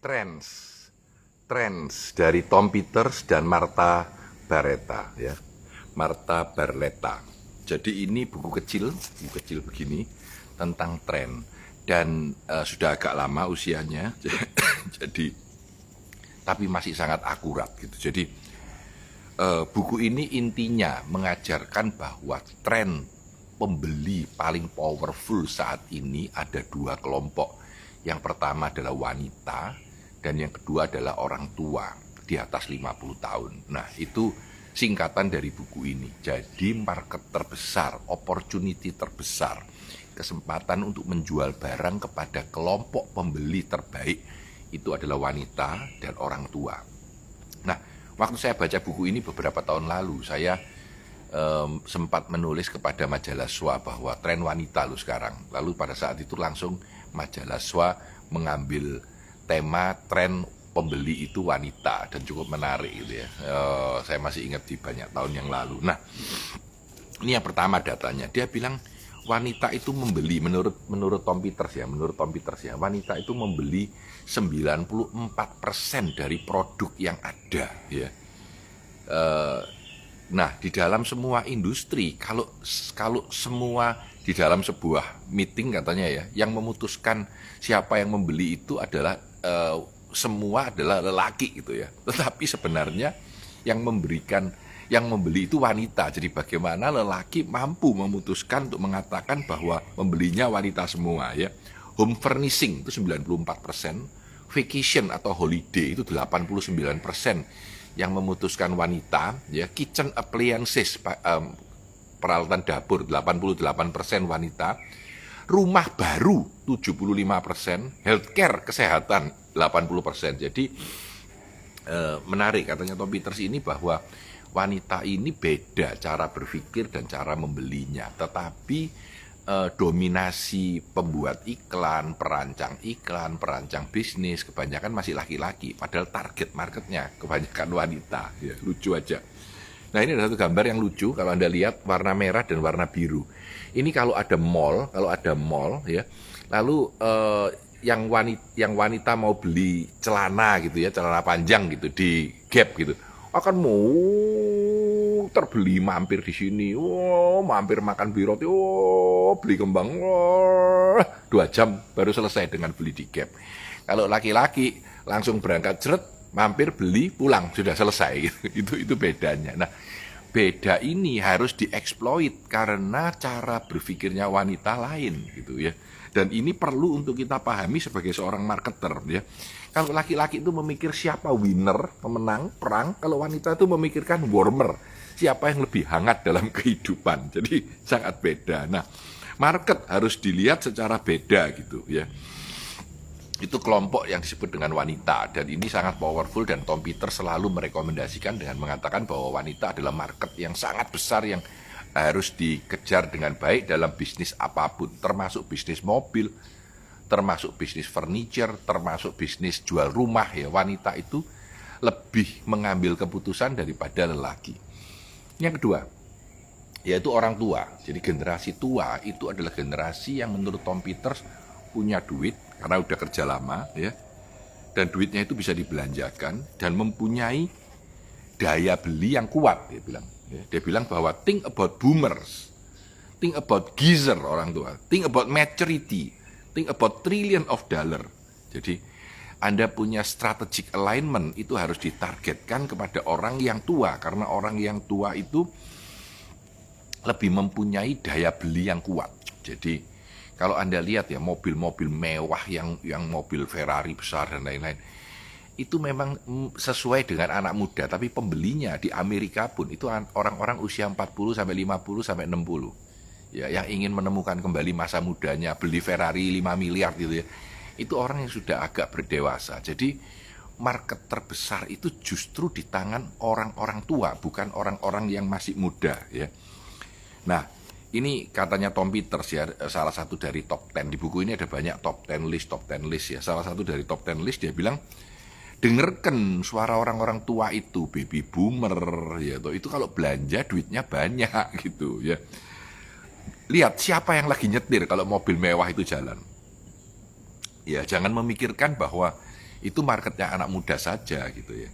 Trends, Trends dari Tom Peters dan Marta Barletta, ya. Marta Barletta. Jadi ini buku kecil begini tentang tren dan sudah agak lama usianya, jadi tapi masih sangat akurat gitu. Jadi buku ini intinya mengajarkan bahwa tren pembeli paling powerful saat ini ada dua kelompok. Yang pertama adalah wanita dan yang kedua adalah orang tua di atas 50 tahun. Nah, itu singkatan dari buku ini. Jadi market terbesar, opportunity terbesar, kesempatan untuk menjual barang kepada kelompok pembeli terbaik itu adalah wanita dan orang tua. Nah, waktu saya baca buku ini beberapa tahun lalu, saya sempat menulis kepada majalah SWA bahwa tren wanita loh sekarang. Lalu pada saat itu langsung majalah SWA mengambil tema tren pembeli itu wanita dan cukup menarik gitu ya. Saya masih ingat di banyak tahun yang lalu. Nah, ini yang pertama datanya. Dia bilang wanita itu membeli menurut Tom Peters ya, wanita itu membeli 94% dari produk yang ada ya. Nah, di dalam semua industri, kalau semua di dalam sebuah meeting katanya ya, yang memutuskan siapa yang membeli itu adalah semua adalah lelaki gitu ya. Tetapi sebenarnya yang membeli itu wanita. Jadi bagaimana lelaki mampu memutuskan untuk mengatakan bahwa membelinya wanita semua ya. Home furnishing itu 94%, vacation atau holiday itu 89%. Yang memutuskan wanita, ya, kitchen appliances, peralatan dapur 88% wanita, rumah baru 75%, healthcare kesehatan 80%. Jadi menarik katanya Tom Peters ini bahwa wanita ini beda cara berpikir dan cara membelinya, tetapi dominasi pembuat iklan, perancang bisnis kebanyakan masih laki-laki, padahal target marketnya kebanyakan wanita. Ya, lucu aja. Nah, ini ada satu gambar yang lucu kalau Anda lihat, warna merah dan warna biru. Ini kalau ada mall ya, lalu yang wanita mau beli celana gitu ya, celana panjang gitu di Gap gitu, akan mau terbeli mampir di sini, mampir makan biroti, beli kembang, 2 jam baru selesai dengan beli di Gap. Kalau laki-laki langsung berangkat jeret, mampir beli pulang sudah selesai. Itu bedanya. Nah, beda ini harus dieksploit karena cara berpikirnya wanita lain gitu ya. Dan ini perlu untuk kita pahami sebagai seorang marketer ya. Kalau laki-laki itu memikir siapa winner, pemenang perang, kalau wanita itu memikirkan warmer, siapa yang lebih hangat dalam kehidupan. Jadi sangat beda. Nah, market harus dilihat secara beda gitu ya. Itu kelompok yang disebut dengan wanita, dan ini sangat powerful, dan Tom Peters selalu merekomendasikan dengan mengatakan bahwa wanita adalah market yang sangat besar yang harus dikejar dengan baik dalam bisnis apapun, termasuk bisnis mobil, termasuk bisnis furniture, termasuk bisnis jual rumah ya. Wanita itu lebih mengambil keputusan daripada lelaki. Yang kedua, yaitu orang tua. Jadi generasi tua itu adalah generasi yang menurut Tom Peters punya duit karena udah kerja lama ya, dan duitnya itu bisa dibelanjakan dan mempunyai daya beli yang kuat. Dia bilang bahwa think about boomers, think about geezer orang tua, think about maturity, think about trillion of dollar. Jadi Anda punya strategic alignment itu harus ditargetkan kepada orang yang tua, karena orang yang tua itu lebih mempunyai daya beli yang kuat. Jadi kalau Anda lihat ya, mobil-mobil mewah yang mobil Ferrari besar dan lain-lain, itu memang sesuai dengan anak muda, tapi pembelinya di Amerika pun itu orang-orang usia 40 sampai 50 sampai 60. Ya, yang ingin menemukan kembali masa mudanya, beli Ferrari 5 miliar gitu ya. Itu orang yang sudah agak berdewasa. Jadi market terbesar itu justru di tangan orang-orang tua, bukan orang-orang yang masih muda ya. Nah, ini katanya Tom Peters ya, salah satu dari top 10. Di buku ini ada banyak top 10 list ya. Salah satu dari top 10 list dia bilang, dengarkan suara orang-orang tua itu, baby boomer ya, itu kalau belanja duitnya banyak gitu ya. Lihat siapa yang lagi nyetir kalau mobil mewah itu jalan. Ya, jangan memikirkan bahwa itu marketnya anak muda saja gitu ya.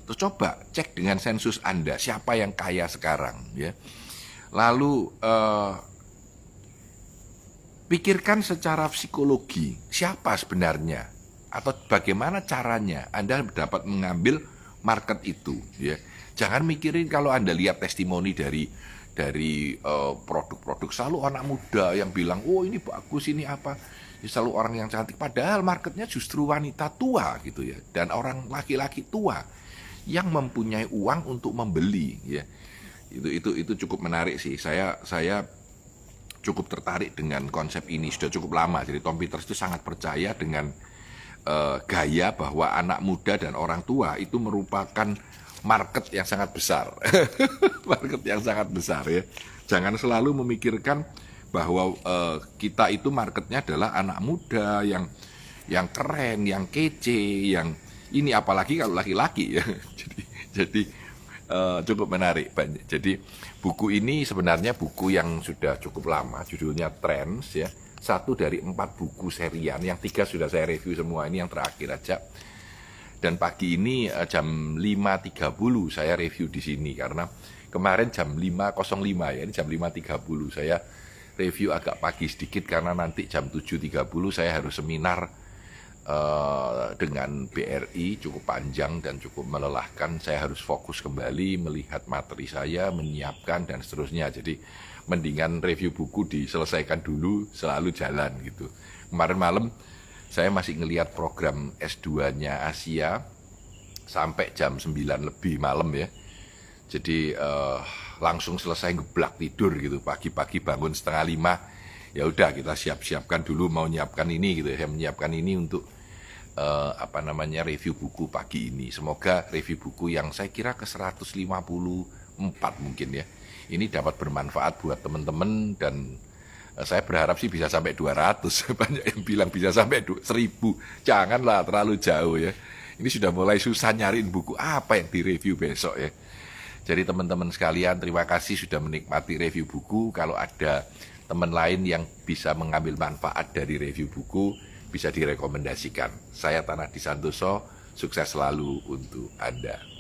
Terus coba cek dengan sensus Anda, siapa yang kaya sekarang ya. Lalu pikirkan secara psikologi, siapa sebenarnya atau bagaimana caranya Anda dapat mengambil market itu ya. Jangan mikirin kalau Anda lihat testimoni dari produk-produk, selalu anak muda yang bilang, oh ini bagus, ini apa, ya, selalu orang yang cantik, padahal marketnya justru wanita tua gitu ya, dan orang laki-laki tua yang mempunyai uang untuk membeli ya. Itu cukup menarik sih. Saya cukup tertarik dengan konsep ini sudah cukup lama. Jadi Tom Peters itu sangat percaya dengan gaya bahwa anak muda dan orang tua itu merupakan market yang sangat besar. Market yang sangat besar ya. Jangan selalu memikirkan bahwa kita itu marketnya adalah anak muda yang keren, yang kece, yang ini, apalagi kalau laki-laki ya. Jadi cukup menarik. Jadi buku ini sebenarnya buku yang sudah cukup lama, judulnya Trends ya. 1 dari 4 buku serian, yang 3 sudah saya review semua, ini yang terakhir aja. Dan pagi ini jam 5.30 saya review di sini, karena kemarin jam 5.05 ya, ini jam 5.30 saya review agak pagi sedikit, karena nanti jam 7.30 saya harus seminar dengan BRI, cukup panjang dan cukup melelahkan. Saya harus fokus kembali melihat materi saya, menyiapkan dan seterusnya. Jadi mendingan review buku diselesaikan dulu, selalu jalan gitu. Kemarin malam saya masih ngelihat program S2-nya Asia sampai jam 9 lebih malam ya. Jadi langsung selesai ngeblak tidur gitu. Pagi-pagi bangun 4:30. Ya udah, kita siap-siapkan dulu, mau nyiapkan ini gitu. Saya menyiapkan ini untuk review buku pagi ini. Semoga review buku yang saya kira ke 154 mungkin ya, ini dapat bermanfaat buat teman-teman, dan saya berharap sih bisa sampai 200. Banyak yang bilang bisa sampai 1000. Janganlah terlalu jauh ya. Ini sudah mulai susah nyariin buku apa yang direview besok ya. Jadi teman-teman sekalian, terima kasih sudah menikmati review buku. Kalau ada teman lain yang bisa mengambil manfaat dari review buku, bisa direkomendasikan. Saya Tanah Di Santoso, sukses selalu untuk Anda.